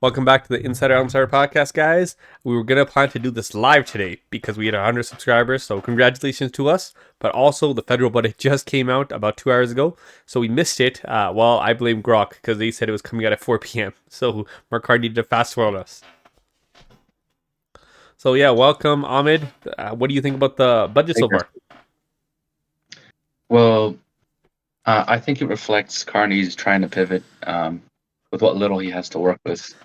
Welcome back to the Insider Outsider podcast, guys. We were going to plan to do this live today because we had 100 subscribers, so congratulations to us. But also, the federal budget just came out about 2 hours ago, so we missed it. Well, I blame Grok because they said it was coming out at 4 p.m., so Mark Hard needed to fast forward us. So, yeah, welcome, Ahmed. What do you think about the budget so far? Well, I think it reflects Carney's trying to pivot with what little he has to work with.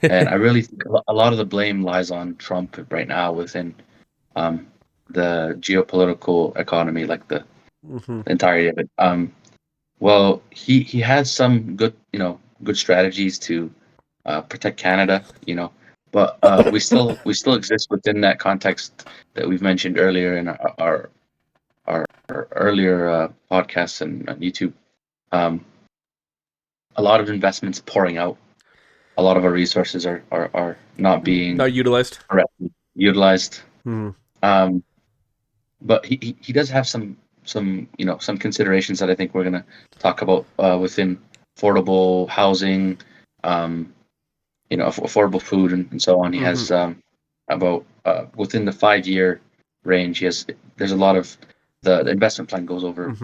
And I really think a lot of the blame lies on Trump right now within the geopolitical economy, like the entirety of it. Well, he has some good strategies to protect Canada, but we still exist within that context that we've mentioned earlier in our earlier podcasts and on YouTube. Um, a lot of investments pouring out. A lot of our resources are not being Not utilized. correctly utilized. Hmm. Um, but he does have some considerations that I think we're gonna talk about within affordable housing, affordable food and so on. He has about within the 5 year range. There's a lot of the investment plan goes over.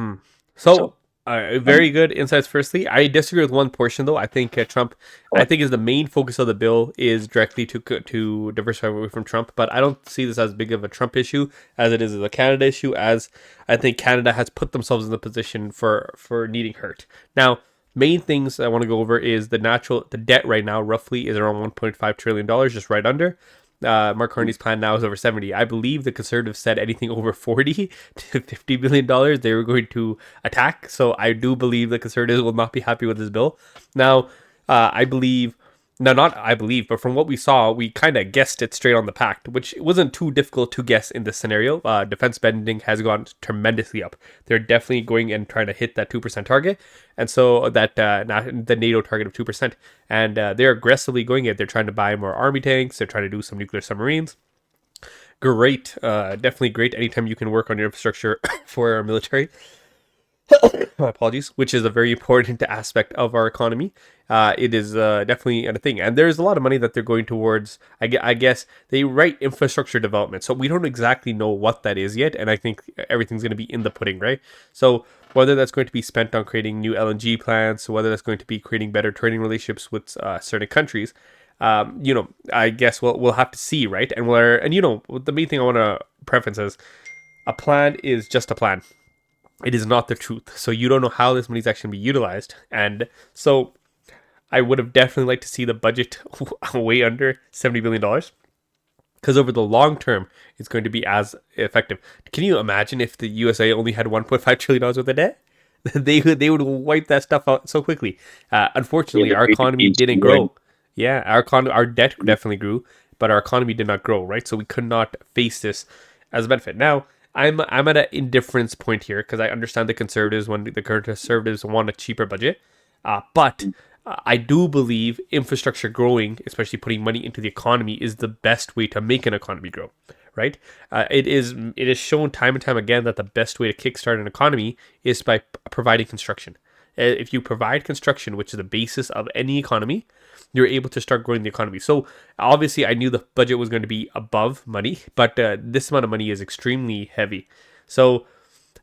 So, Um, very good insights. Firstly, I disagree with one portion though. I think Trump, I think is the main focus of the bill is directly to diversify away from Trump. But I don't see this as big of a Trump issue as it is a Canada issue. As I think Canada has put themselves in the position for needing hurt. Now, main things I want to go over is the debt right now roughly is around $1.5 trillion, just right under. Mark Carney's plan now is over 70. I believe the Conservatives said anything over 40 to $50 billion they were going to attack. So I do believe the Conservatives will not be happy with this bill. Now, I believe, no, not I believe, but from what we saw, we kind of guessed it straight on the pact, which wasn't too difficult to guess in this scenario. Defense spending has gone tremendously up. They're definitely going and trying to hit that 2% target. And so that the NATO target of 2%. And they're aggressively going it. They're trying to buy more army tanks. They're trying to do some nuclear submarines. Great. Definitely great anytime you can work on your infrastructure for our military. My apologies, which is a very important aspect of our economy. It is definitely a thing, and there's a lot of money that they're going towards. I guess they write infrastructure development, so we don't exactly know what that is yet, and I think everything's going to be in the pudding, right? So whether that's going to be spent on creating new LNG plants, whether that's going to be creating better trading relationships with certain countries, I guess we'll have to see, right? And the main thing I want to preference is a plan is just a plan. It is not the truth. So you don't know how this money is actually going to be utilized. And so I would have definitely liked to see the budget way under $70 billion because over the long term, it's going to be as effective. Can you imagine if the USA only had $1.5 trillion worth of debt? They would wipe that stuff out so quickly. yeah, Unfortunately, the our economy GDP is didn't growing. grow. Yeah, our debt definitely grew, but our economy did not grow, right? So we could not face this as a benefit. Now, I'm at an indifference point here because I understand the conservatives want a cheaper budget, but I do believe infrastructure growing, especially putting money into the economy, is the best way to make an economy grow. Right? It is shown time and time again that the best way to kickstart an economy is by providing construction. If you provide construction, which is the basis of any economy, you're able to start growing the economy. So obviously, I knew the budget was going to be above money, but this amount of money is extremely heavy. So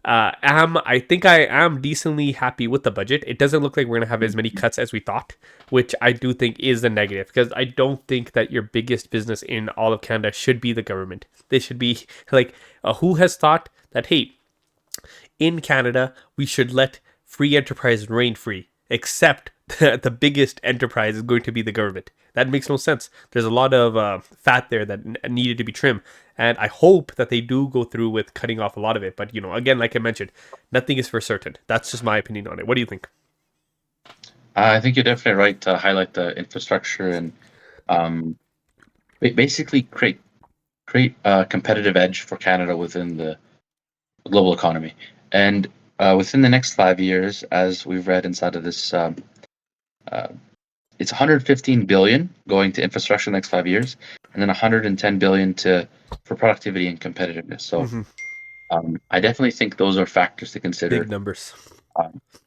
I think I am decently happy with the budget. It doesn't look like we're gonna have as many cuts as we thought, which I do think is a negative because I don't think that your biggest business in all of Canada should be the government. They should be like, who has thought that, hey, in Canada we should let free enterprise reign free, except the biggest enterprise is going to be the government. That makes no sense. There's a lot of fat there that needed to be trimmed, and I hope that they do go through with cutting off a lot of it. But again, like I mentioned, nothing is for certain. That's just my opinion on it. What do you think? I think you're definitely right to highlight the infrastructure and um, basically create a competitive edge for Canada within the global economy. And within the next 5 years, as we've read inside of this, uh, it's 115 billion going to infrastructure in the next 5 years, and then 110 billion to for productivity and competitiveness. So Hmm. I definitely think those are factors to Big consider. numbers.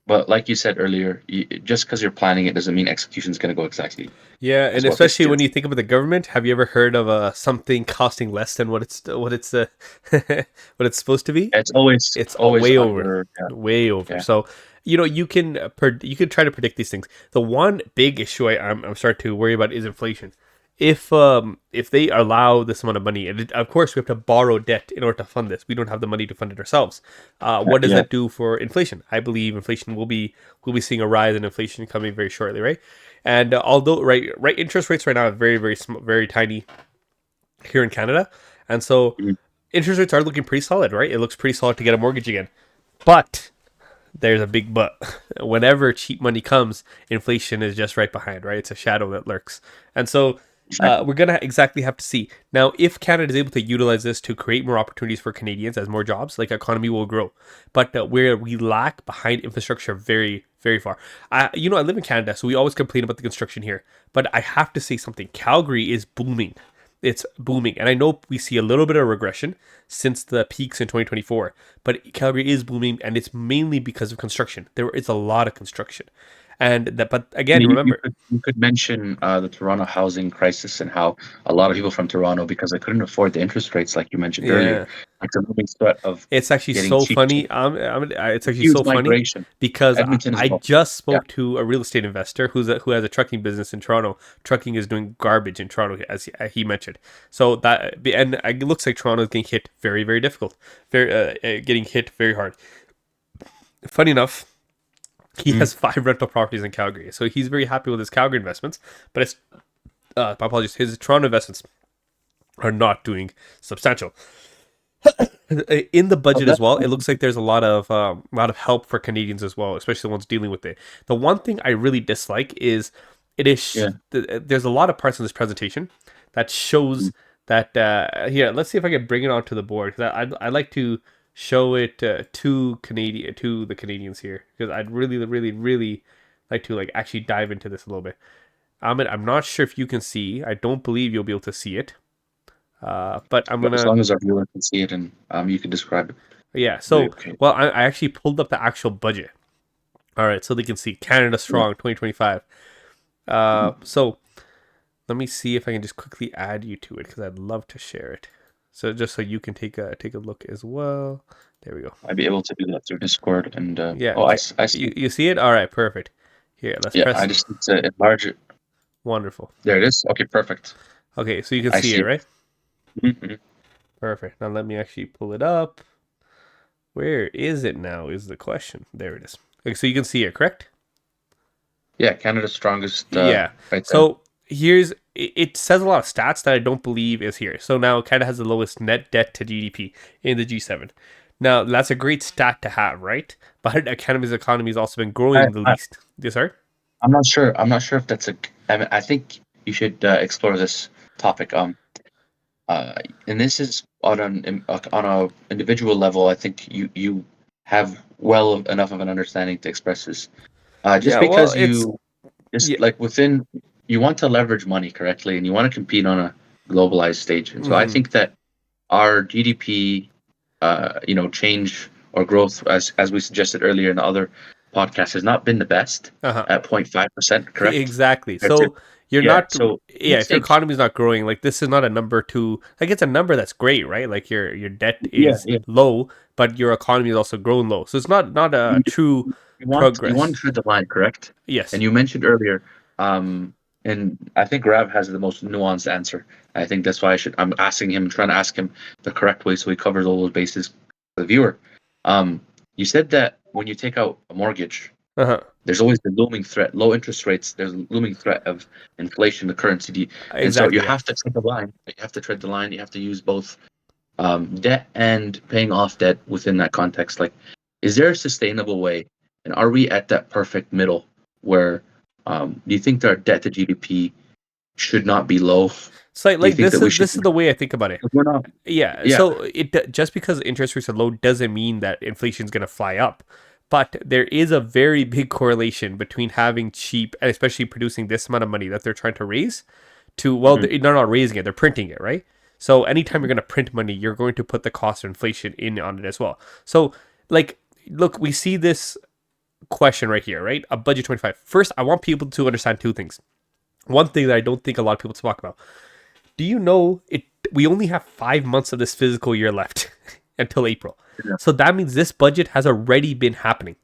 But like you said earlier, just because you're planning it doesn't mean execution is going to go exactly Yeah, as and what they especially when suggest. you think about the government, have you ever heard of something costing less than what it's what it's supposed to be? It's always It's all always way over, under. Yeah, way over. yeah, So you can you can try to predict these things. The one big issue I'm starting to worry about is inflation. If they allow this amount of money, and of course we have to borrow debt in order to fund this. We don't have the money to fund it ourselves. What does yeah. that do for inflation? I believe inflation will be seeing a rise in inflation coming very shortly, right? And although right interest rates right now are very tiny here in Canada, and so Mhm. interest rates are looking pretty solid, right? It looks pretty solid to get a mortgage again, but there's a big but. Whenever cheap money comes, inflation is just right behind, right? It's a shadow that lurks. And so Exactly. we're going to exactly have to see. Now, if Canada is able to utilize this to create more opportunities for Canadians as more jobs, like economy will grow. But where we lack behind infrastructure very, very far. I live in Canada, so we always complain about the construction here. But I have to say something. Calgary is booming. It's booming. And I know we see a little bit of regression since the peaks in 2024, but Calgary is booming and it's mainly because of construction. There is a lot of construction. And that, but I again, mean, remember, you could mention the Toronto housing crisis and how a lot of people from Toronto, because they couldn't afford the interest rates, like you mentioned earlier, yeah, like the moving threat of it's actually getting so cheap, funny. It's actually huge so funny migration. because Edmonton as I well. just Yeah, spoke to a real estate investor who has a trucking business in Toronto. Trucking is doing garbage in Toronto, as he mentioned. So and it looks like Toronto is getting hit very, very difficult, getting hit very hard. Funny enough, he mm, has 5 rental properties in Calgary, so he's very happy with his Calgary investments. But my apologies, his Toronto investments are not doing substantial. In the so budget as that's well, it looks like there's a lot of help for Canadians as well, especially the ones dealing with it. The one thing I really dislike is yeah. there's a lot of parts in this presentation that shows Mm. that here. Let's see if I can bring it onto the board because I like to show it to the Canadians here because I'd really really really like to actually dive into this a little bit. I'm not sure if you can see. I don't believe you'll be able to see it. But I'm But as gonna long as our viewer can see it and you can describe it, Yeah, it'll be so okay. well, I actually pulled up the actual budget. All right, so they can see Canada Yeah. Strong 2025. Mhm. So let me see if I can just quickly add you to it because I'd love to share it. So just so you can take a look as well. There we go. I'd be able to do that through Discord and Yeah, oh, I see. you see it. All right, perfect. Here, let's Yeah, I press. just need to enlarge it. Wonderful. There it is. Okay, perfect. Okay, so you can I see it, see it. right? Mhm. Perfect. Now let me actually pull it up. Where is it now? Is the question. There it is. Okay, so you can see it, correct? Yeah, Canada's strongest Yeah. right there. So it says a lot of stats that I don't believe is here. So now Canada has the lowest net debt to GDP in the G7. Now that's a great stat to have, right? But Canada's economy has also been I, growing the I least. Yes, sir. I'm not sure. I'm not sure if that's a. I mean, I think you should explore this topic. Uh, and this is on a individual level. I think you have enough of an understanding to express this. Just Yeah. Well, because it's you just yeah. like within you want to leverage money correctly and you want to compete on a globalized stage. And so I Hmm. think that our GDP, change or growth, as we suggested earlier in the other podcast, has not been the best Uh-huh. at 0.5%. Correct? Exactly. Compared to- So you're Yeah. not. So you Yeah. If your think? economy is not growing, like this is not a number to like. It's a number that's great, right? Like your debt Yeah, is yeah. low, but your economy is also growing low. So it's not a You, true you want to progress. tread the line, correct? And Yes. you mentioned earlier, and I think Rav has the most nuanced answer. I think that's why I'm asking him, trying to ask him the correct way so he covers all those bases for the viewer. Um, you said that when you take out a mortgage, Uh-huh. there's always the looming threat, low interest rates. There's a looming threat of inflation, the currency, and so you Exactly. Yeah. have to tread the line. You have to tread the line. You have to use both debt and paying off debt within that context. Like, is there a sustainable way, and are we at that perfect middle where do you think that our debt to GDP should not be low? So Do you think this that we is should? the way I think about it. We're not. Yeah. Yeah. So just because interest rates are low doesn't mean that inflation is going to fly up. But there is a very big correlation between having cheap and especially producing this amount of money that they're trying to raise to Mhm. they're not raising it, they're printing it, right? So anytime you're going to print money, you're going to put the cost of inflation in on it as well. So like look, we see this question right here, right? A budget 25. First, I want people to understand two things. One thing that I don't think a lot of people talk about. Do you know it? We only have 5 months of this physical year left until April. Yeah. So that means this budget has already been happening.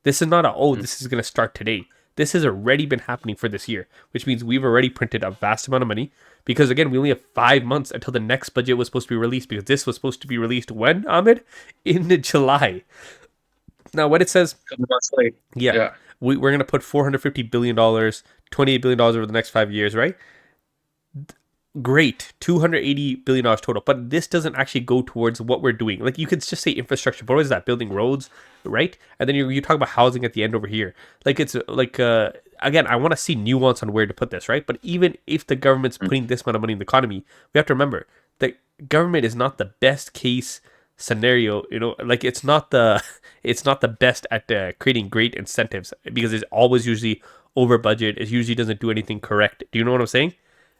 This is not Mhm. this is going to start today. This has already been happening for this year, which means we've already printed a vast amount of money because, again, we only have 5 months until the next budget was supposed to be released because this was supposed to be released when, Ahmed? In July. Now, what it says, Couple months late. yeah, Yeah. we're going to put $450 billion, $28 billion over the next 5 years, right? Great, $280 billion total, but this doesn't actually go towards what we're doing. Like, you could just say infrastructure, but what is that? Building roads, right? And then you talk about housing at the end over here. Like, it's like, again, I want to see nuance on where to put this, right? But even if the government's Mm. putting this amount of money in the economy, we have to remember that government is not the best case scenario. Like, it's not the best at creating great incentives because it's always usually over budget. It usually doesn't do anything correct. Do you know what I'm saying?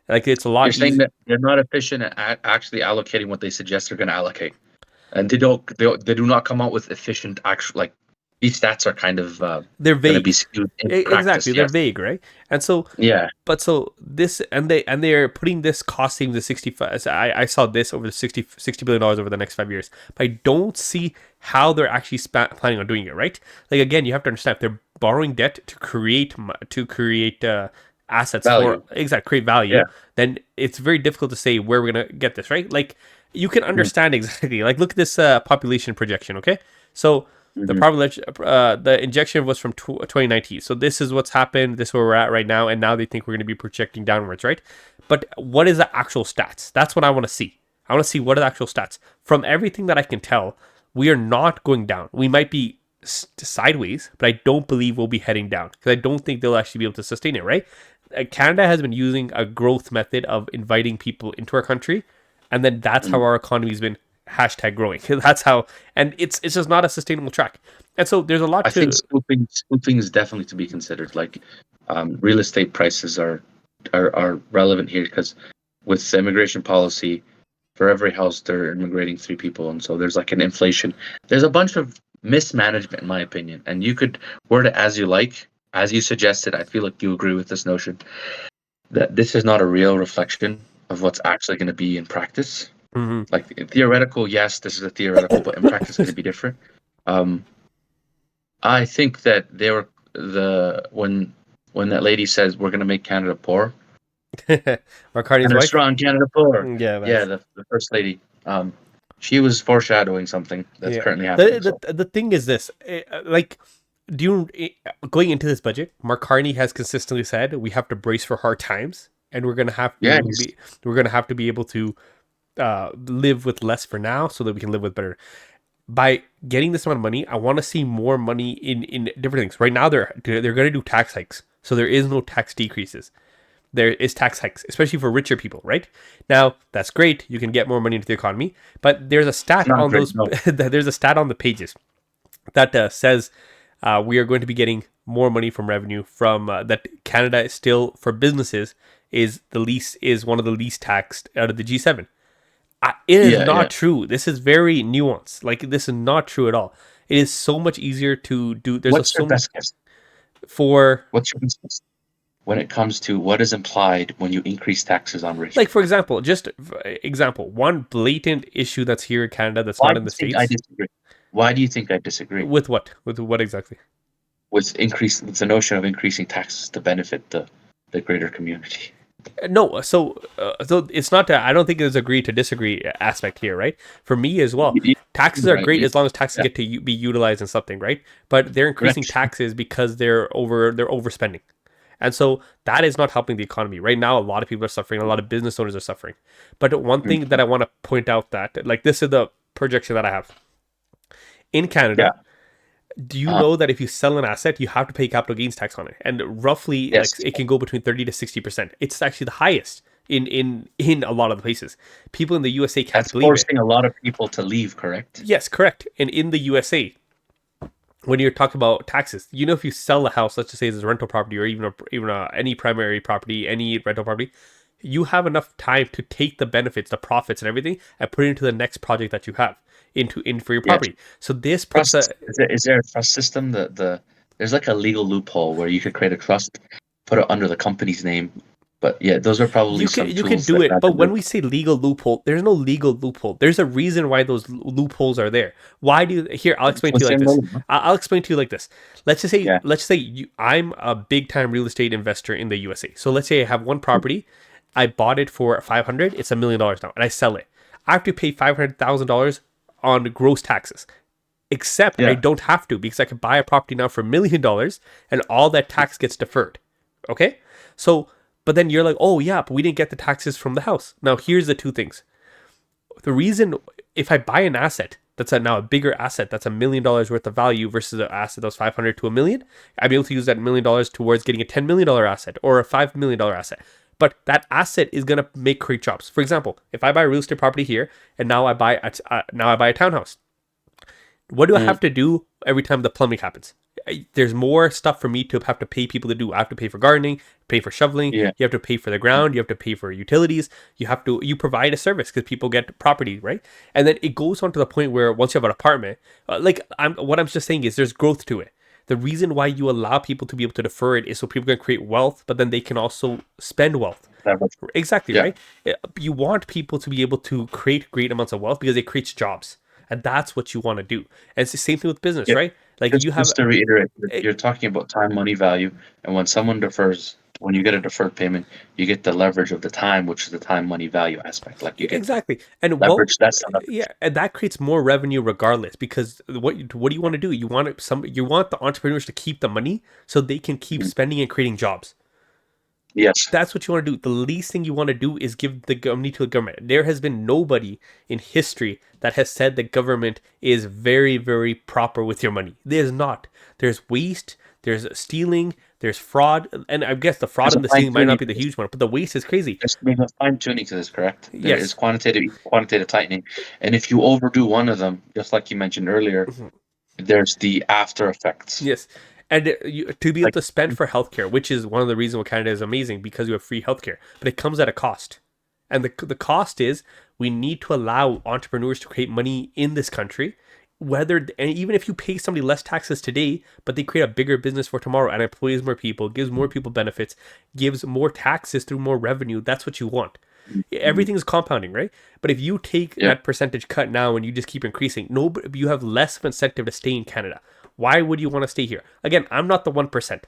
Like, it's a lot You're saying easier. that they're not efficient at actually allocating what they suggest they're going to allocate, and they do not come out with efficient actual like these stats are kind of They're going to be vague. skewed in Exactly, practice. they're Yes. vague, right? And so, Yeah. but so this, they're putting this cost savings of 65. So I saw this over the $60 billion over the next 5 years, but I don't see how they're actually planning on doing it, right? Like, again, you have to understand if they're borrowing debt to create assets Value. create value, Yeah. then it's very difficult to say where we're gonna get this, right? Like, you can understand exactly. Like, look at this population projection, okay? So Mhm. the injection was from 2019. So this is what's happened. This is where we're at right now, and now they think we're going to be projecting downwards, right? But what is the actual stats? That's what I want to see. I want to see what are the actual stats. From everything that I can tell, we are not going down. We might be sideways, but I don't believe we'll be heading down because I don't think they'll actually be able to sustain it, right? Canada has been using a growth method of inviting people into our country, and then that's how our economy's been hashtag growing. That's how, and it's just not a sustainable track. And so there's a lot I to. think spoofing is definitely to be considered. Like, real estate prices are relevant here because with immigration policy, for every house they're immigrating 3 people, and so there's like an inflation. There's a bunch of mismanagement, in my opinion, and you could word it as you like, as you suggested. I feel like you agree with this notion that this is not a real reflection of what's actually going to be in practice. Mhm. Like in theoretical, yes, this is a theoretical, but in practice, it's going to be different. Um, I think that they were when that lady says we're going to make Canada poor, Marcardi's Canada wife. strong, Canada poor. Yeah, man. Yeah, the first lady. She was foreshadowing something that's Yeah. currently happening. The thing is this, like, do you going into this budget, Mark Carney has consistently said we have to brace for hard times, and Yeah, we're gonna have to be able to live with less for now so that we can live with better. By getting this amount of money, I want to see more money in different things. Right now, they're going to do tax hikes, so there is no tax decreases. There is tax hikes, especially for richer people. Right now, that's great. You can get more money into the economy, but there's a stat not on great, those. no. There's a stat on the pages that says we are going to be getting more money from revenue from that Canada is still for businesses is one of the least taxed out of the G7. It is Yeah, not yeah. true. This is very nuanced. Like, this is not true at all. It is so much easier to do. What's your best guess? For What's your best guess when it comes to what is implied when you increase taxes on rich? like, for example, one blatant issue that's here in Canada that's Why not do in you the think States. I disagree? Why do you think I disagree With what? With what exactly? with the notion of increasing taxes to benefit the greater community? No, so it's not. I don't think there's agree to disagree aspect here, right? For me as well, taxes are Right, great as long as taxes yeah. get to be utilized in something, right? But they're increasing Correct. taxes because they're overspending, and so that is not helping the economy right now. A lot of people are suffering. A lot of business owners are suffering. But one thing that I want to point out that, like, this is the projection that I have in Canada. Yeah. Do you know that if you sell an asset, you have to pay capital gains tax on it, and roughly, Yes. like, it can go between 30 to 60%. It's actually the highest in a lot of the places. People in the USA can't That's believe it. forcing a lot of people to leave, correct? Yes, correct. And in the USA, when you're talking about taxes, if you sell a house, let's just say it's a rental property or even any primary property, any rental property, you have enough time to take the benefits, the profits, and everything, and put it into the next project that you have in for your Yes. property. So this puts Trust, is there a trust system? The there's like a legal loophole where you could create a trust, put it under the company's name. But yeah, those are probably some You can tools do that it, Brad but can do. when we say legal loophole, there's no legal loophole. There's a reason why those loopholes are there. Why do you, here? I'll explain to you like Within this. the- I'll explain to you like this. Yeah, Let's say I'm a big time real estate investor in the USA. So let's say I have one property, I bought it for 500. It's $1 million now, and I sell it. I have to pay $500,000 on gross taxes. Except I yeah, don't have to because I can buy a property now for $1 million, and all that tax gets deferred. Okay, so but then you're like, oh yeah, but we didn't get the taxes from the house. Now here's the two things. The reason, if I buy an asset that's now a bigger asset that's $1 million worth of value versus an asset that's 500 to a million, I'd be able to use that $1 million towards getting a $10 million asset or a $5 million asset. But that asset is gonna make great jobs. For example, if I buy a real estate property here and now I buy a townhouse, what do I mm, have to do every time the plumbing happens? There's more stuff for me to have to pay people to do. I have to pay for gardening, pay for shoveling. yeah, You have to pay for the ground. You have to pay for utilities. You provide a service because people get property, right? And then it goes on to the point where once you have an apartment, what I'm just saying is there's growth to it. The reason why you allow people to be able to defer it is so people can create wealth, but then they can also spend wealth. never. Exactly, Yeah, right? You want people to be able to create great amounts of wealth because it creates jobs. And that's what you want to do. And it's the same thing with business, yeah. right? Like you have Just to reiterate, eh, you're talking about time, money, value, and when someone defers, when you get a deferred payment, you get the leverage of the time, which is the time, money, value aspect. Like you get exactly. And leverage. That's the leverage. yeah, and that creates more revenue regardless because what do you want to do? You want the entrepreneurs to keep the money so they can keep Mm. spending and creating jobs. Yes. That's what you want to do. The least thing you want to do is give the money to the government. There has been nobody in history that has said the government is very, very proper with your money. There's not. There's waste, there's stealing, there's fraud. And I guess the fraud There's a and the fine stealing might tuning not be to the this. huge one, but the waste is crazy. There's a fine tuning to this, correct? There is Yes. quantitative tightening, and if you overdo one of them, just like you mentioned earlier, Mhm. there's the after effects. Yes. And to be able Like, to spend for healthcare, which is one of the reasons why Canada is amazing because you have free healthcare, but it comes at a cost. And the cost is we need to allow entrepreneurs to create money in this country. And even if you pay somebody less taxes today, but they create a bigger business for tomorrow and employs more people, gives more people benefits, gives more taxes through more revenue, that's what you want. mm, Everything is compounding, right? But if you take yeah, that percentage cut now and you just keep increasing, no, you have less of incentive to stay in Canada. Why would you want to stay here? Again, I'm not the 1%.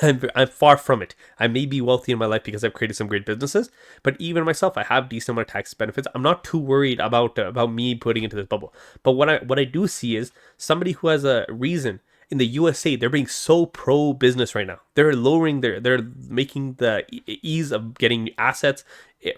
I'm far from it. I may be wealthy in my life because I've created some great businesses, but even myself, I have decent amount of tax benefits. I'm not too worried about me putting into this bubble. But what I do see is somebody who has a reason in the USA. They're being so pro business right now. They're making the ease of getting assets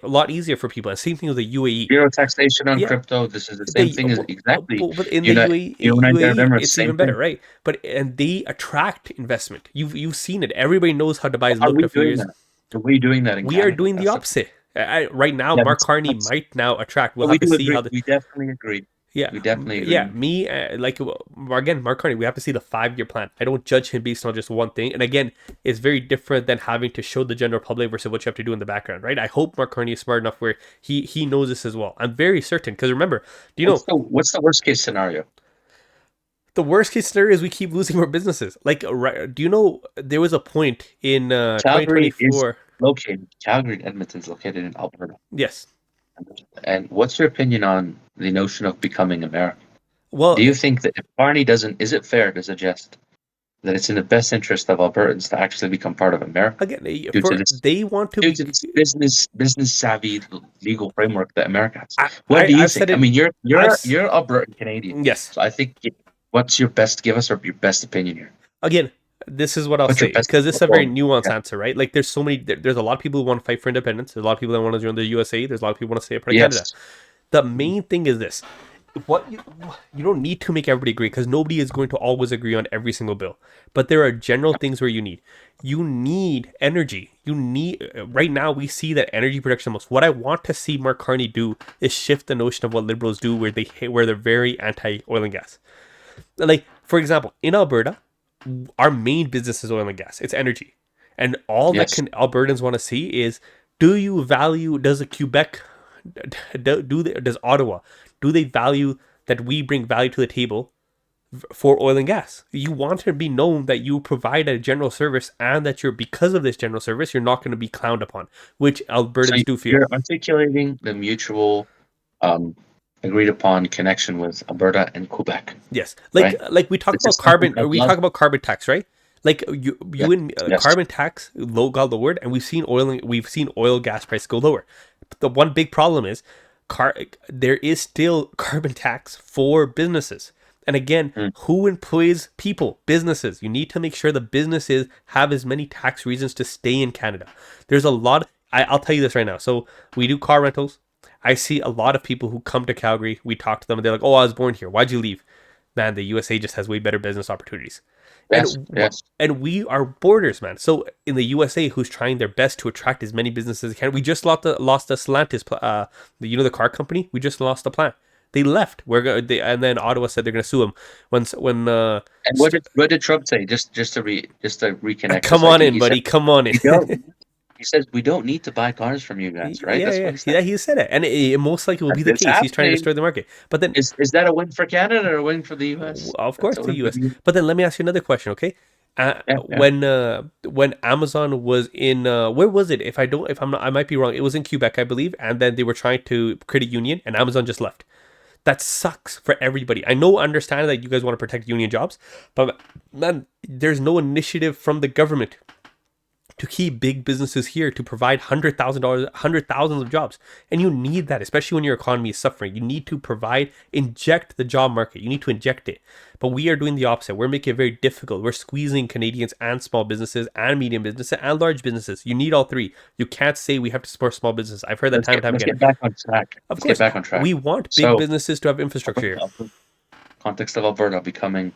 a lot easier for people. And same thing with the UAE. zero taxation on Yeah, crypto. This is the same they thing as exactly but in the United United UAE, Emirates. it's Same even better, thing. right? But and they attract investment. You've seen it. Everybody knows how Dubai's Are looked we a few doing years. that? Are we doing that in We are Canada? doing the That's the opposite. Right now, yeah. Mark Carney That's might now attract. We'll but we have to do see agree. how the We definitely agree. yeah, We definitely yeah, agree. me again, Mark Carney. We have to see the 5 year plan. I don't judge him based on just one thing. And again, it's very different than having to show the general public versus what you have to do in the background, right? I hope Mark Carney is smart enough where he knows this as well. I'm very certain because remember, do you know What's the worst case scenario? the worst case scenario is we keep losing more businesses. Like, do you know there was a point in Calgary is 2024? located. Calgary and Edmonton's located in Alberta. Yes. And what's your opinion on the notion of becoming American? Well, Do you think that if Barney doesn't, is it fair to suggest that it's in the best interest of Albertans to actually become part of America again, due to for this they want to due be. to this business savvy legal framework that America has? What I do you I've said think? I it. mean, I've you're Albertan Canadian, yes. so I think what's your best? Give us your best opinion here. Again, this is what I'll What's your say best? because this is a very Well, nuanced yeah. answer, right? Like, there's so many. There's a lot of people who want to fight for independence. There's a lot of people that want to join the USA. There's a lot of people who want to stay a part of Canada. Yes. The main thing is this: what you don't need to make everybody agree because nobody is going to always agree on every single bill. But there are general things where you need energy. You need right now we see that energy production most. What I want to see Mark Carney do is shift the notion of what liberals do, where they're very anti oil and gas. Like, for example, in Alberta, our main business is oil and gas. It's energy, and all that Yes. can Albertans want to see is: do you value? Does a Quebec does Ottawa, do they value that we bring value to the table for oil and gas. You want to be known that you provide a general service and that you're, because of this general service, you're not going to be clowned upon, which So Albertans do feel. you're articulating the mutual um, agreed upon connection with Alberta and Quebec, Yes, right? like we talk It's a about simple carbon, or we talk about carbon tax, right? Like Yeah. you and Yes. carbon tax low got lowered, and we've seen oil gas price go lower. But the one big problem is, there is still carbon tax for businesses. And again, Mm. who employs people? Businesses. You need to make sure the businesses have as many tax reasons to stay in Canada. There's a lot. I'll tell you this right now. So we do car rentals. I see a lot of people who come to Calgary. We talk to them, and they're like, "Oh, I was born here. Why'd you leave?" Man, the USA just has way better business opportunities. Yes. And Yes. and we are borders, man. So in the USA, who's trying their best to attract as many businesses as they can. We just lost the Stellantis, the car company. We just lost the plant. They left. And then Ottawa said they're gonna sue them. And what did Trump say? Just to reconnect Come us. I on think in, buddy. Come on in. we don't. He says we don't need to buy cars from you guys, right? Yeah, That's yeah, what he said. yeah. He said it, and it most likely will be the It's case. He's trying to happening. destroy the market. But then, Is that a win for Canada or a win for the U.S.? of That's course, a the win for U.S. the But then, let me ask you another question, okay? Yeah, yeah. When Amazon was in, where was it? If I'm not, I might be wrong. It was in Quebec, I believe, and then they were trying to create a union, and Amazon just left. That sucks for everybody. Understand that you guys want to protect union jobs, but man, there's no initiative from the government to keep big businesses here to provide thousands of jobs. And you need that, especially when your economy is suffering. You need to inject the job market. You need to inject it. But we are doing the opposite. We're making it very difficult. We're squeezing Canadians and small businesses and medium businesses and large businesses. You need all three. You can't say we have to support small business. I've heard that time and time Let's again. get back on track. Of Let's course, get back on track. we want big So, businesses to have infrastructure here. context of Alberta becoming.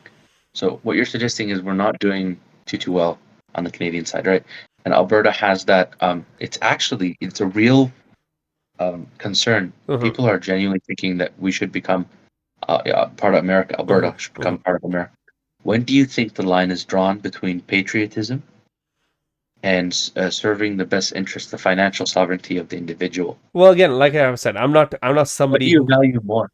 So what you're suggesting is we're not doing too well on the Canadian side, right? And Alberta has that. It's a real concern. Uh-huh. People are genuinely thinking that we should become part of America. Alberta should become part of America. When do you think the line is drawn between patriotism and serving the best interest, the financial sovereignty of the individual? Well, again, like I said, I'm not somebody What do you value more?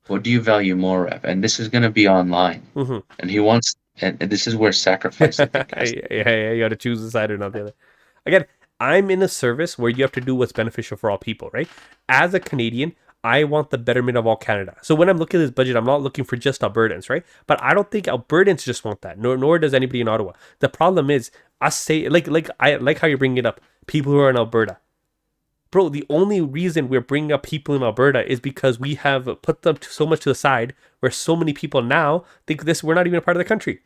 What do you value more, Rev? And this is going to be online. Mhm. And he wants, and this is where sacrifice, I think, has yeah, you got to choose the side or not the other. Again, I'm in a service where you have to do what's beneficial for all people, right? As a Canadian, I want the betterment of all Canada. So when I'm looking at this budget, I'm not looking for just Albertans, right? But I don't think Albertans just want that, nor does anybody in Ottawa. The problem is us say I like how you're bringing it up. People who are in Alberta, bro. The only reason we're bringing up people in Alberta is because we have put them so much to the side, where so many people now think we're not even a part of the country.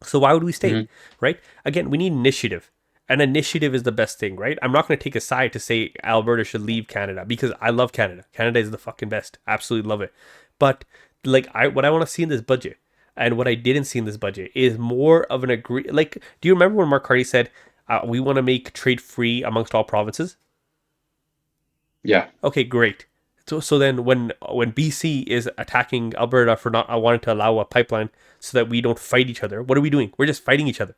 So why would we stay, right? Again, we need initiative. An initiative is the best thing, right? I'm not going to take a side to say Alberta should leave Canada, because I love Canada. Canada is the fucking best. Absolutely love it. But what I want to see in this budget, and what I didn't see in this budget, is more of an agree. Like, do you remember when Mark Carney said we want to make trade free amongst all provinces? Yeah. Okay, great. So then when BC is attacking Alberta for not wanting to allow a pipeline so that we don't fight each other, what are we doing? We're just fighting each other.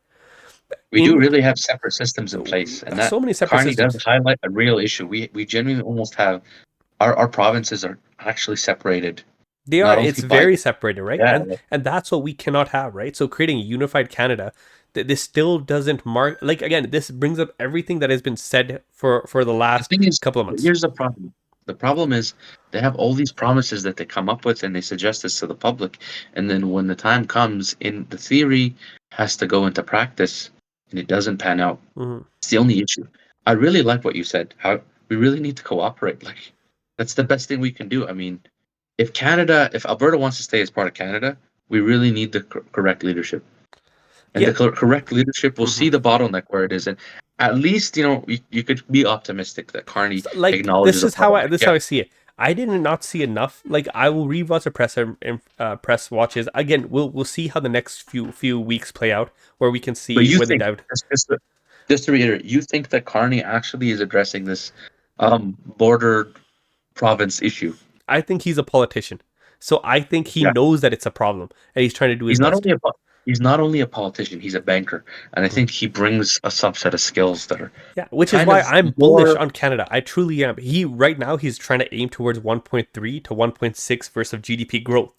We do really have separate systems in place, and that so many separate Carney systems does highlight a real issue. We genuinely almost have our provinces are actually separated. They Not are. only It's by- very separated, right? Yeah. And that's what we cannot have, right? So creating a unified Canada, this still doesn't mark. Like, again, this brings up everything that has been said for the The last thing is, couple of months. here's the problem. The problem is they have all these promises that they come up with and they suggest this to the public, and then when the time comes, in the theory has to go into practice, and it doesn't pan out. Mhm. It's the only issue. I really like what you said. How we really need to cooperate. Like, that's the best thing we can do. I mean, if Alberta wants to stay as part of Canada, we really need the correct leadership. And Yeah. the correct leadership will see the bottleneck where it is, and at least you could be optimistic that Carney Like, acknowledges. this is how I see it. I did not see enough. Like, I will rewatch the press watches again. We'll see how the next few weeks play out, where we can see But you where they think, dived. just to reiterate, you think that Carney actually is addressing this border province issue? I think he's a politician, so I think he knows that it's a problem, and he's trying to do his He's not best. only he's not only a politician, he's a banker, and I think he brings a subset of skills that are Yeah, which is kind why of I'm bullish more. on Canada. I truly am. He right now he's trying to aim towards 1.3 to 1.6 versus GDP growth.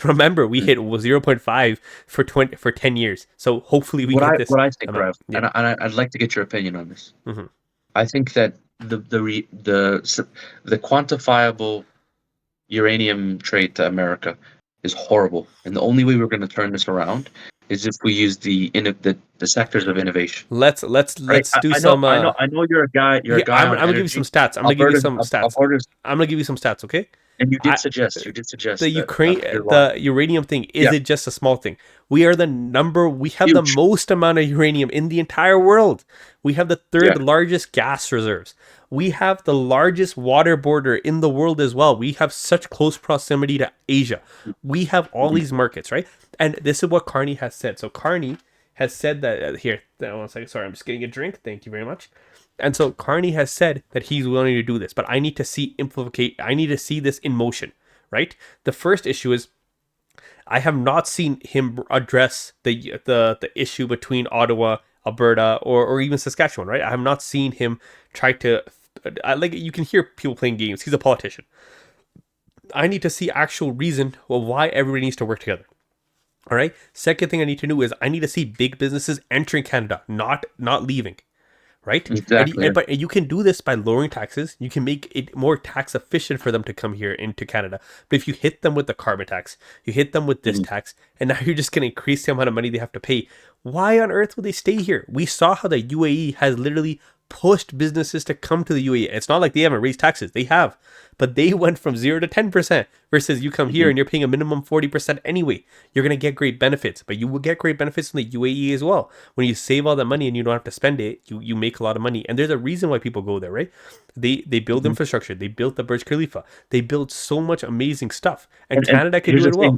Remember, we hit 0.5 for 10 years. So hopefully we get this What I think, amount. Rev, Yeah. I'd like to get your opinion on this. Hmm. I think that the quantifiable uranium trade to America is horrible, and the only way we're going to turn this around is if we use the sectors of innovation. Right? Let's do some I know you're a guy. You're a here, guy I'm on gonna give you some energy. stats. I'm gonna give you some stats. Alberta's, I'm gonna give you some stats, okay? and I you did the suggest that Ukraine you're the uranium thing is yeah, it just a small thing? We have the huge. most amount of uranium in the entire world. We have the third Yeah. largest gas reserves. We have the largest water border in the world as well. We have such close proximity to Asia. We have all Mhm. these markets, right? And this is what Carney has said. So Carney has said that here. 1 second. Sorry, I'm just getting a drink. Thank you very much. And so Carney has said that he's willing to do this, but I need to see implicate. I need to see this in motion, right? The first issue is I have not seen him address the issue between Ottawa, Alberta, or even Saskatchewan, right? I have not seen him try to. Like you can hear people playing games. He's a politician. I need to see actual reason of why everybody needs to work together. All right. Second thing I need to know is I need to see big businesses entering Canada, not leaving, right? Exactly. But you can do this by lowering taxes. You can make it more tax efficient for them to come here into Canada. But if you hit them with the carbon tax, you hit them with this Mhm. tax, and now you're just going to increase the amount of money they have to pay. Why on earth would they stay here? We saw how the UAE has literally pushed businesses to come to the UAE. It's not like they haven't raised taxes. They have. But they went from 0 to 10% versus you come here Mhm. and you're paying a minimum 40% anyway. You're going to get great benefits, but you will get great benefits in the UAE as well. When you save all that money and you don't have to spend it, you make a lot of money. And there's a reason why people go there, right? They build Mhm. infrastructure. They built the Burj Khalifa. They build so much amazing stuff. And And Canada can here's do the it thing: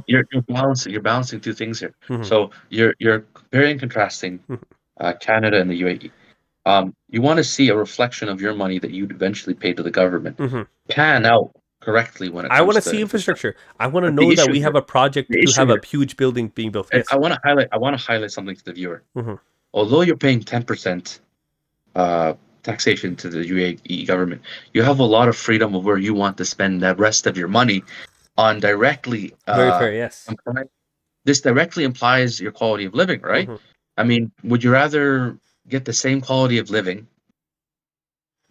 well. you're balancing two things here. Hmm. So you're comparing and contrasting Canada and the UAE. You want to see a reflection of your money that you'd eventually pay to the government Hmm. pan out correctly when it I want comes to to see infrastructure. infrastructure. I want to But the know that issue we here, have a project the to issue have a here, huge building being built. and Yes. I want to highlight something to the viewer. Hmm. Although you're paying 10% uh, taxation to the UAE government, you have a lot of freedom of where you want to spend the rest of your money on directly. Very fair. Yes. This directly implies your quality of living, right? Hmm. I mean, would you rather get the same quality of living,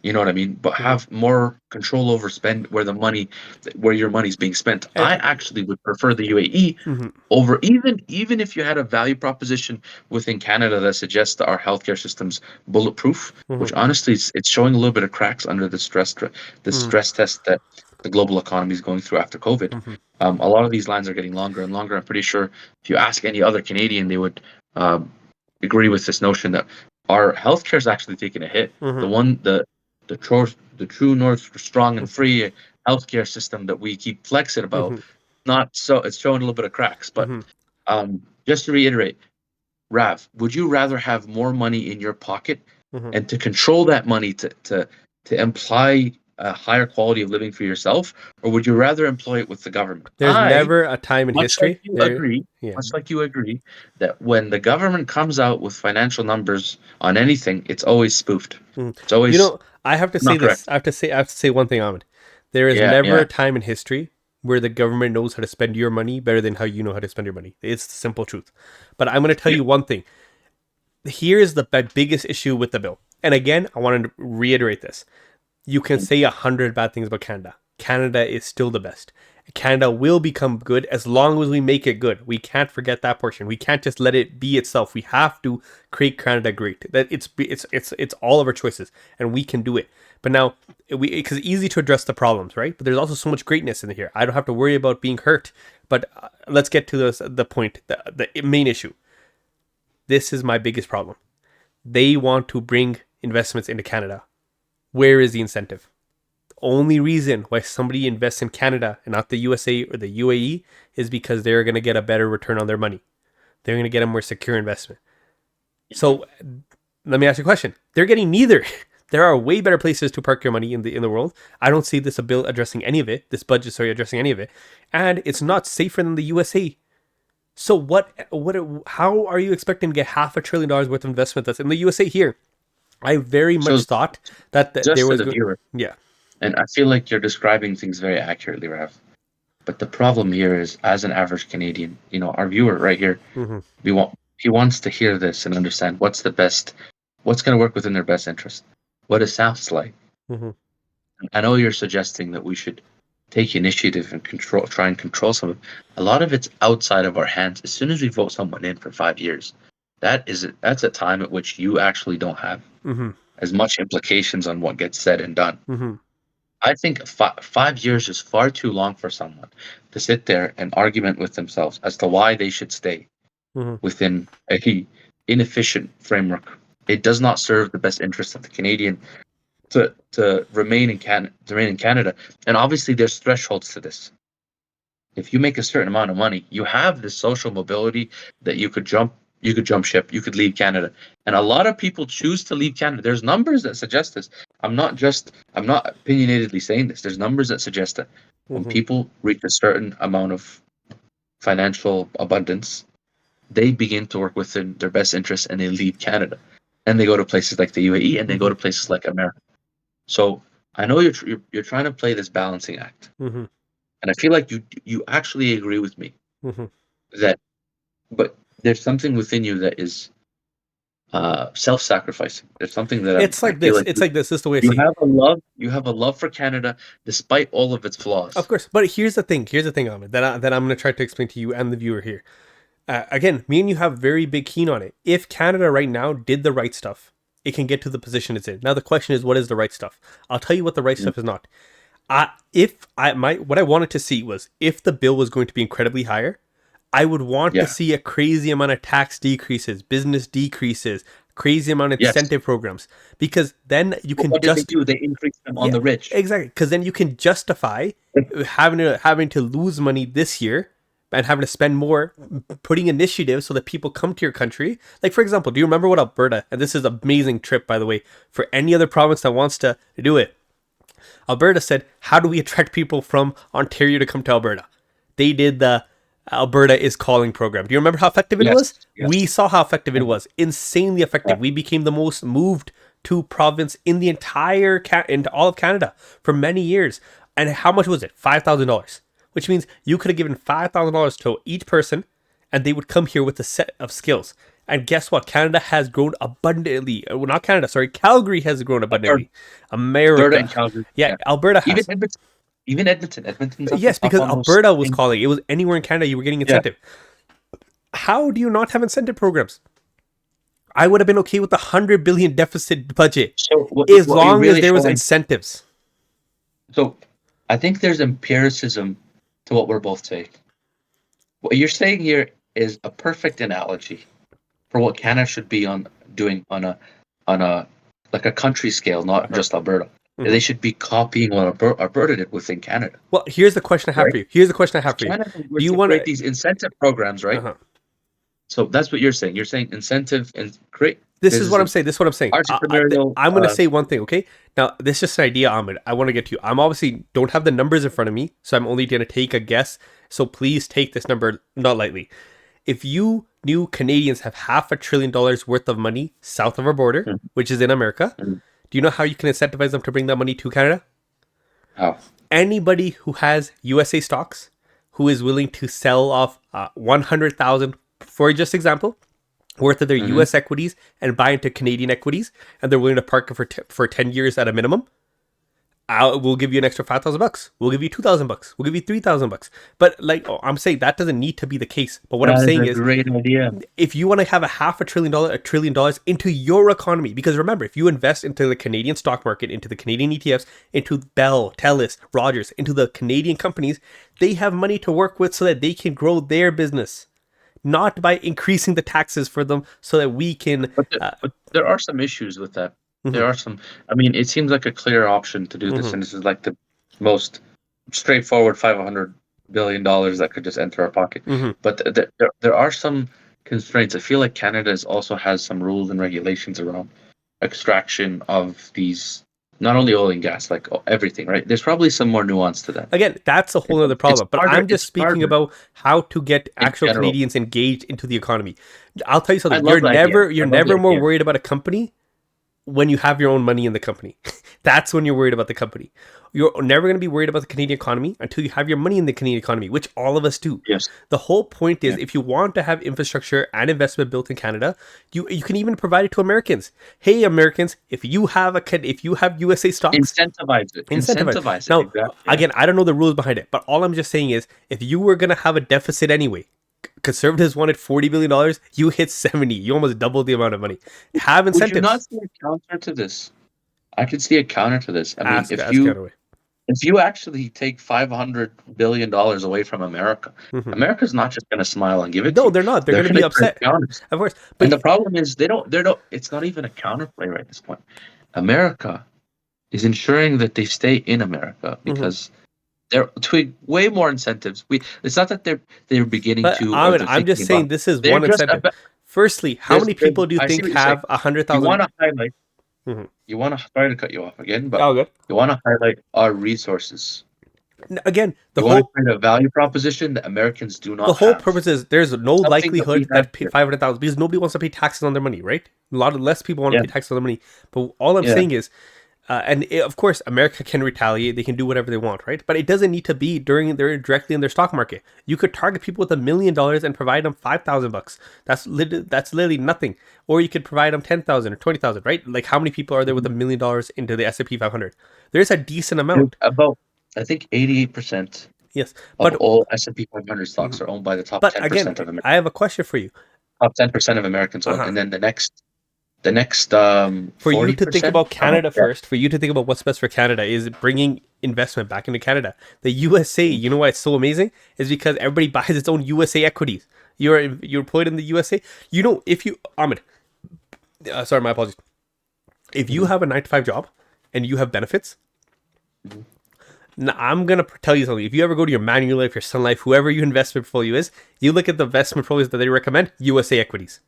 you know what I mean, but Hmm. have more control over spend where your money's being spent? And I actually would prefer the UAE mhm. over even if you had a value proposition within Canada that suggests that our healthcare system's bulletproof, which Mhm. honestly it's showing a little bit of cracks under the Mhm. stress test that the global economy is going through after COVID. Mhm. A lot of these lines are getting longer and longer. I'm pretty sure if you ask any other Canadian, they would um, agree with this notion that our healthcare is actually taking a hit. The Mhm. one the true north strong and free healthcare system that we keep flexing about, Mhm. not so it's showing a little bit of cracks. But Mhm. just to reiterate, Rav, would you rather have more money in your pocket Mhm. and to control that money to imply a higher quality of living for yourself, or would you rather employ it with the government? There's never a time in Much like history you there. agree, Yeah. that when the government comes out with financial numbers on anything, it's always spoofed. Mhm. It's always I have to say not this. correct. I have to say one thing, Ahmed. There is Yeah, never yeah. a time in history where the government knows how to spend your money better than how you know how to spend your money. It's the simple truth. But I'm going to tell Yeah. you one thing. Here's the biggest issue with the bill. And again, I want to reiterate this. You can say 100 bad things about Canada. Canada is still the best. Canada will become good as long as we make it good. We can't forget that portion. We can't just let it be itself. We have to create Canada great. That it's all of our choices, and we can do it. But now because it's easy to address the problems, right? But there's also so much greatness in here. I don't have to worry about being hurt. But let's get to the point, the main issue. This is my biggest problem. They want to bring investments into Canada. Where is the incentive? Only reason why somebody invests in Canada and not the USA or the UAE is because they're going to get a better return on their money. They're going to get a more secure investment. So let me ask you a question. They're getting neither. There are way better places to park your money in the world. I don't see this bill addressing any of it. This budget, sorry, addressing any of it. And it's not safer than the USA. So how are you expecting to get $500 billion worth of investment that's in the USA here? I very So much thought that there just to was the going. viewer, Yeah. and I feel like you're describing things very accurately, Rav. But the problem here is, as an average Canadian, our viewer right here, Hmm. he wants to hear this and understand what's going to work within their best interest. What it sounds like. Hmm. I know you're suggesting that we should take initiative and try and control some of it. A lot of it's outside of our hands. As soon as we vote someone in for 5 years, that's a time at which you actually don't have Hmm. as much implications on what gets said and done. Hmm. I think 5 years is far too long for someone to sit there and argument with themselves as to why they should stay Hmm. within a inefficient framework. It does not serve the best interest of the Canadian to remain in Canada. And obviously, there's thresholds to this. If you make a certain amount of money, you have this social mobility that you could jump ship, you could leave Canada. And a lot of people choose to leave Canada. There's numbers that suggest this. I'm not opinionatedly saying this. There's numbers that suggest that when Hmm. people reach a certain amount of financial abundance, they begin to work within their best interests and they leave Canada. And they go to places like the UAE and they go Hmm. to places like America. So I know you're trying to play this balancing act, Hmm. and I feel like you actually agree with me Hmm. that, but there's something within you that is self-sacrificing. There's something that It's I like feel this. like It's like this. This is the way I you see it. have a love. You have a love for Canada, despite all of its Of flaws. course, but here's the thing. Here's the thing, Ahmed, that I'm going to try to explain to you and the viewer here. Again, me and you have very big keen on it. If Canada right now did the right stuff, it can get to the position it's in. Now the question is, what is the right stuff? I'll tell you what the right Mm. stuff is not. If I my what I wanted to see was if the bill was going to be incredibly higher, I would want to Yeah. see a crazy amount of tax decreases, business decreases, crazy amount of Yes. incentive programs, because then you But can what did they just do? They increased them on yeah, the rich. exactly. Because then you can justify having to lose money this year and having to spend more, putting initiatives so that people come to your country. Like for example, do you remember what Alberta? And this is an amazing trip, by the way, for any other province that wants to do it. Alberta said, "How do we attract people from Ontario to come to Alberta?" They did the Alberta is Calling program. Do you remember how effective it was? Yes. We Yes. saw how effective it Yeah. was. Insanely Yeah. effective. We became the most moved to province in the entire into all of Canada for many years. And how much was it? $5,000, which means you could have given $5,000 to each person, and they would come here with a set of skills. And guess what? Canada has grown abundantly. Well, not Canada, sorry. Calgary has grown Alberta, abundantly. Alberta and America. Calgary. Yeah, Yeah. Alberta Even has. Edmonton. Even Edmonton. Edmonton's up, Yes, up because almost. Alberta was calling. It was anywhere in Canada you were getting Yeah. incentive. How do you not have incentive programs? I would have been okay with the 100 billion deficit budget So as what you're long as really there was showing. incentives. So I think there's empiricism to what we're both saying. What you're saying here is a perfect analogy for what Canada should be doing on a like a country scale, not Uh-huh. just Alberta. They Mhm. should be copying what Alberta did within Canada, Well, here's the question I have right? for you. Here's the question I have for you. Canada were Do you to want create to? these incentive programs, right? Uh-huh. So that's what you're saying. You're saying incentive and create. This This is is what I'm an saying. This is what I'm saying. entrepreneurial. I'm going to say one thing, okay? Now, this is just an idea, Ahmed. I want to get to you. I'm obviously don't have the numbers in front of me, so I'm only going to take a guess. So please take this number not lightly. If you knew Canadians have $500 billion worth of money south of our border, Mhm. which is in America, Mhm. do you know how you can incentivize them to bring that money to Canada? How? Anybody who has USA stocks, who is willing to sell off 100,000, for just example, worth of their Hmm. US equities and buy into Canadian equities, and they're willing to park it for 10 years at a minimum, we'll give you an extra $5,000. We'll give you $2,000. We'll give you $3,000. But like I'm saying, that doesn't need to be the case. But what I'm That is saying a is, great idea. if you want to have a $500 billion into your economy, because remember, if you invest into the Canadian stock market, into the Canadian ETFs, into Bell, Telus, Rogers, into the Canadian companies, they have money to work with so that they can grow their business, not by increasing the taxes for them so that we can. But there are some issues with that. There Mhm. are some. I mean, it seems like a clear option to do this, Mhm. and this is like the most straightforward $500 billion that could just enter our pocket. Mhm. But there are some constraints. I feel like Canada also has some rules and regulations around extraction of these not only oil and gas, like everything, right? There's probably some more nuance to that. Again, that's a whole other It's problem. But harder. I'm just It's speaking harder about how to get in actual general. Canadians engaged into the economy. I'll tell you I something. love the idea. You're I love the never more idea. worried about a company when you have your own money in the company. That's when you're worried about the company. You're never going to be worried about the Canadian economy until you have your money in the Canadian economy, which all of us do. Yes. The whole point is Yeah. if you want to have infrastructure and investment built in Canada, you can even provide it to Americans. Hey Americans, if you have USA stocks, Incentivize it. incentivize. Incentivize it. Now, Exactly. Yeah. again, I don't know the rules behind it, but all I'm just saying is if you were going to have a deficit anyway, conservatives wanted $40 billion, you hit 70. You almost doubled the amount of money. Have Would you not incentives. see a counter to this? I could see a counter to this. I mean, Ask Counterway. if you actually take $500 billion away from America, Mhm. America's not just going to smile and give it to No, you. they're not. They're going to gonna be create upset. counters. Of course. And the But problem is they don't. It's not even a counterplay right at this point. America is ensuring that they stay in America because they're tweak way more incentives. It's not that they're beginning but to or Ahmed, they're I'm thinking just saying about. this is They're one just incentive. about, Firstly, how many people do you I see think what you're saying. have a hundred You thousand? want to highlight. Mhm. You want to. Sorry to cut you off again, but Oh, good. you want to highlight our resources. Again, You want to create a value proposition that Americans do the not whole have. purpose is there's no Something that likelihood we have that here. 500,000 because nobody wants to pay taxes on their money, right? A lot of less people want to Yeah. pay taxes on their money. But all I'm Yeah. saying is, of course, America can retaliate. They can do whatever they want, right? But it doesn't need to be directly in their stock market. You could target people with $1 million and provide them $5,000. That's literally nothing. Or you could provide them 10,000 or 20,000, right? Like how many people are there with $1 million into the S&P 500? There's a decent amount. About, I think 88% Yes, of but all S&P 500 stocks are owned by the top but 10% again, of Americans. I have a question for you. Top 10% of Americans own, Uh-huh. and then the next For you to think 40%. about Canada first, for you to think about what's best for Canada is bringing investment back into Canada. The USA, you know why it's so amazing? Is because everybody buys its own USA equities. You're employed in the USA. You know, if you Ahmed, sorry, my apologies. If you have a 9 to 5 job and you have benefits, now I'm gonna tell you something. If you ever go to your Manulife, your Sun Life, whoever your investment portfolio is, you look at the investment portfolios that they recommend. USA equities.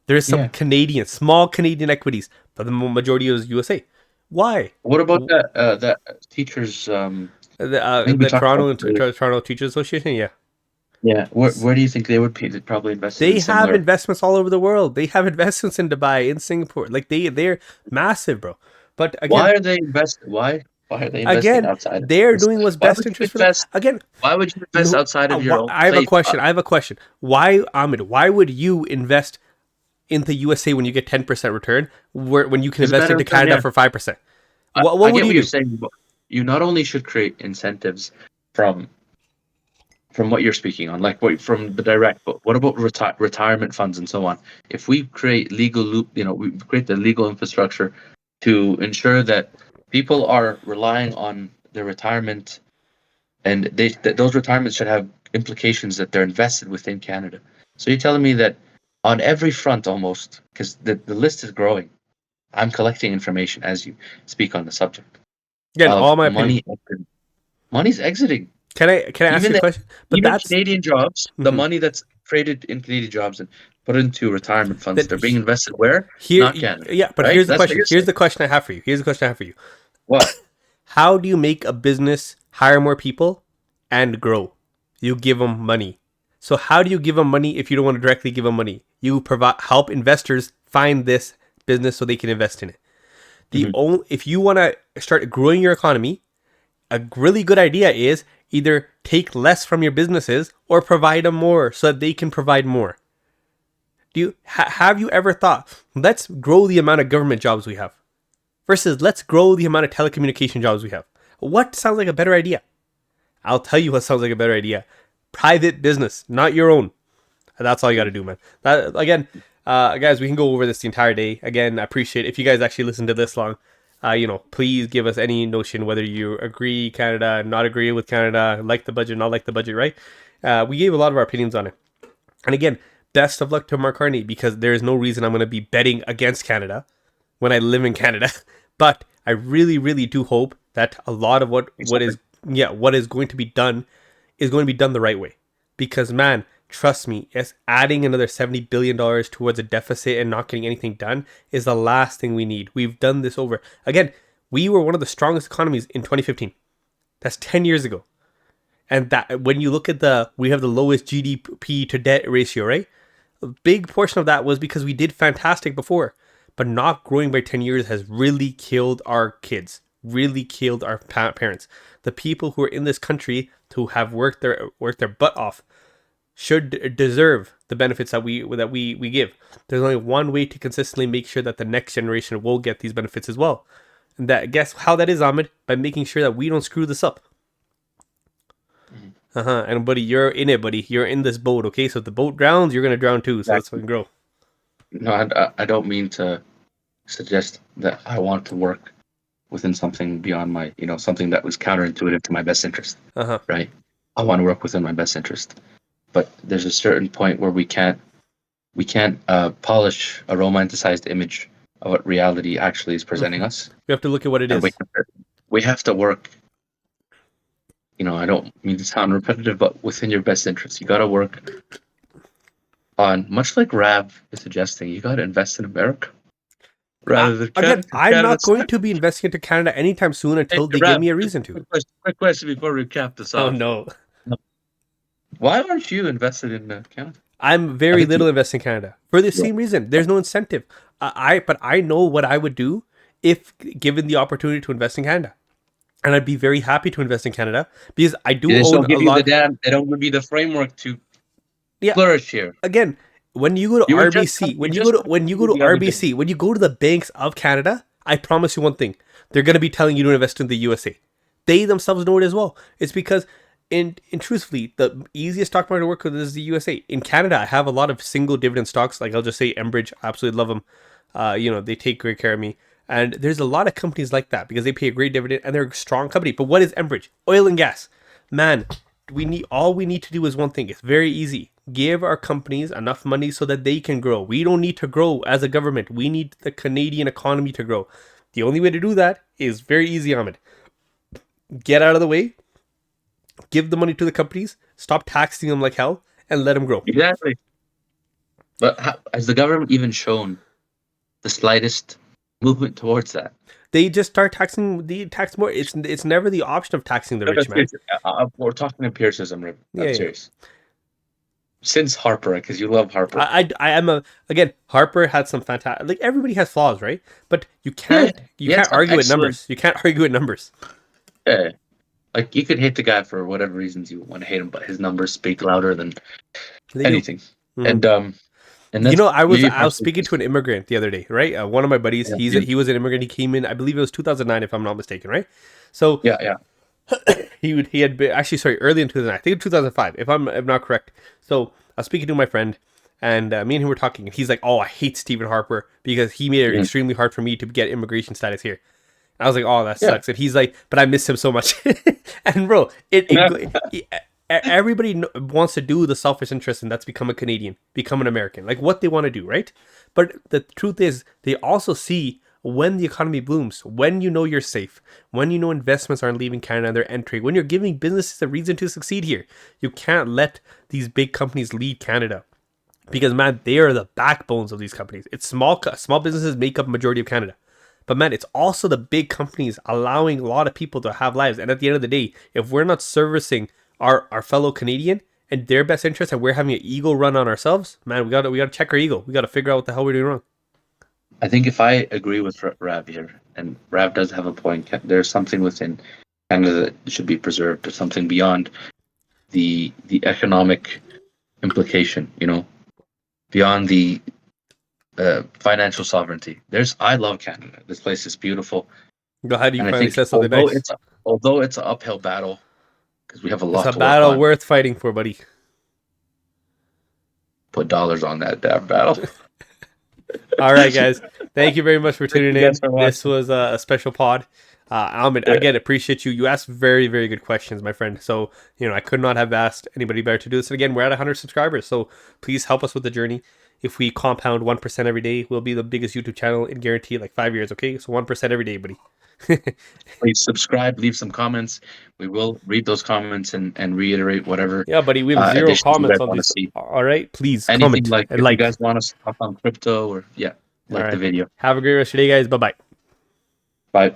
There's some Yeah. small Canadian equities, but the majority is USA. Why? What about that teachers? I think we The talked about Toronto this earlier. Toronto Teachers Association, yeah. Yeah. Where do you think they would be? They'd probably invested They in have similar. investments all over the world. They have investments in Dubai, in Singapore. Like they're massive, bro. But Why again, are they invested? Why are they investing outside of they're this? doing what's Why best would you interest for them. invest? Again, Why would you invest no, outside of your own I have a place? question. I have a question. Why, Ahmed? Why would you invest into USA when you get 10% return, when you can It's invest better into return, Canada yeah. for 5%? I, What I would get you what you're do? saying, but you not only should create incentives from what you're speaking on, like from the direct, but what about retirement funds and so on? If we create legal loop, we create the legal infrastructure to ensure that people are relying on their retirement, and those retirements should have implications that they're invested within Canada. So you're telling me that on every front, almost, because the list is growing. I'm collecting information as you speak on the subject Again, all of my opinion. money's exiting. Can I ask you a question? But Even that's Canadian jobs, the Mhm. money that's created in Canadian jobs and put into retirement funds, that they're being invested where? here. Not Canada, Yeah, but right? here's the That's what question. you're Here's saying. the question I have for you. Here's the question I have for you. What? How do you make a business hire more people and grow? You give them money. So how do you give them money if you don't want to directly give them money? You help investors find this business so they can invest in it. Mhm. If you want to start growing your economy, a really good idea is either take less from your businesses or provide them more so that they can provide more. Do you have you ever thought, let's grow the amount of government jobs we have versus let's grow the amount of telecommunication jobs we have? What sounds like a better idea? I'll tell you what sounds like a better idea. Private business, not your own. That's all you got to do, man. That again, guys, we can go over this the entire day. Again, I appreciate if you guys actually listen to this long. Please give us any notion whether you agree Canada, not agree with Canada, like the budget, not like the budget, right? We gave a lot of our opinions on it. And again, best of luck to Mark Carney because there is no reason I'm going to be betting against Canada when I live in Canada. But I really, really do hope that a lot of what is going to be done is going to be done the right way. Because man, trust me, adding another $70 billion towards a deficit and not getting anything done is the last thing we need. We've done this over. Again, We were one of the strongest economies in 2015. That's 10 years ago. And that when you look at we have the lowest GDP to debt ratio, right? A big portion of that was because we did fantastic before, but not growing by 10 years has really killed our kids, really killed our parents. The people who are in this country who have worked their butt off should deserve the benefits that we give. There's only one way to consistently make sure that the next generation will get these benefits as well. And guess how that is, Ahmed? By making sure that we don't screw this up. And buddy, you're in it, buddy. You're in this boat, okay? So if the boat drowns, you're gonna drown too. So let's fucking grow. No, I don't mean to suggest that I want to work within something beyond my, something that was counterintuitive to my best interest. Right? I want to work within my best interest, but there's a certain point where we can't polish a romanticized image of what reality actually is presenting us. We have to look at what it is. We have to work. I don't mean to sound repetitive, but within your best interest. You got to work on, much like Rav is suggesting, you got to invest in America rather than Canada. Again, I'm not going to be investing into Canada anytime soon until they give me a reason to. Quick question before we cap this off. Oh, no. Why aren't you invested in Canada? I'm very little invested in Canada for the same reason. There's no incentive. But I know what I would do if given the opportunity to invest in Canada. And I'd be very happy to invest in Canada because I do own a lot. They don't give you the framework to flourish here. Again, when you go to RBC, when you go to the banks of Canada, I promise you one thing: they're going to be telling you to invest in the USA. They themselves know it as well. It's because, and truthfully, the easiest stock market to work with is the USA. In Canada, I have a lot of single dividend stocks. Like I'll just say Enbridge, I absolutely love them. They take great care of me. And there's a lot of companies like that because they pay a great dividend and they're a strong company. But what is Enbridge? Oil and gas. Man, all we need to do is one thing. It's very easy. Give our companies enough money so that they can grow. We don't need to grow as a government. We need the Canadian economy to grow. The only way to do that is very easy, Ahmed. Get out of the way. Give the money to the companies. Stop taxing them like hell and let them grow. Exactly. But has the government even shown the slightest movement towards that? They just start taxing more. It's never the option of taxing the rich man. We're talking empiricism, Rip. I'm serious. Since Harper, because you love Harper. I am Harper had some fantastic. Like everybody has flaws, right? But you can't argue with numbers. You can't argue with numbers. Yeah, like you could hate the guy for whatever reasons you want to hate him, but his numbers speak louder than anything. Mm-hmm. And I was speaking to an immigrant the other day, right? One of my buddies, he was an immigrant. He came in, I believe it was 2009, if I'm not mistaken, right? So yeah. he had been early in 2009, I think in 2005, if I'm not correct. So I was speaking to my friend, and me and him were talking, and he's like, "Oh, I hate Stephen Harper because he made it extremely hard for me to get immigration status here." And I was like, "Oh, that sucks." And he's like, "But I miss him so much." And bro, everybody wants to do the selfish interest, and that's become a Canadian, become an American, like what they want to do, right? But the truth is, they also see when the economy blooms, when you're safe, when investments aren't leaving Canada and they're entering, when you're giving businesses a reason to succeed here. You can't let these big companies lead Canada because, man, they are the backbones of these companies. It's small businesses make up a majority of Canada. But man, it's also the big companies allowing a lot of people to have lives. And at the end of the day, if we're not servicing our fellow Canadian and their best interest, and we're having an ego run on ourselves, man, we gotta check our ego. We gotta figure out what the hell we're doing wrong. I think if I agree with Rav here, and Rav does have a point, there's something within Canada that should be preserved, or something beyond the economic implication, beyond the financial sovereignty. I love Canada. This place is beautiful. Go ahead, you finally said something nice. Although it's an uphill battle, because we have a lot. It's a battle worth fighting for, buddy. Put dollars on that damn battle. All right, guys. Thank you very much for tuning in. This was a special pod. Ahmed, again, appreciate you. You asked very, very good questions, my friend. So, I could not have asked anybody better to do this. And again, we're at 100 subscribers. So please help us with the journey. If we compound 1% every day, we'll be the biggest YouTube channel in guarantee 5 years. Okay, so 1% every day, buddy. Please subscribe, leave some comments. We will read those comments and reiterate whatever. Yeah, buddy, we have 0 comments on this. All right, please anything comment. If you guys want us to talk on crypto or the video. Have a great rest of your day, guys. Bye-bye. Bye.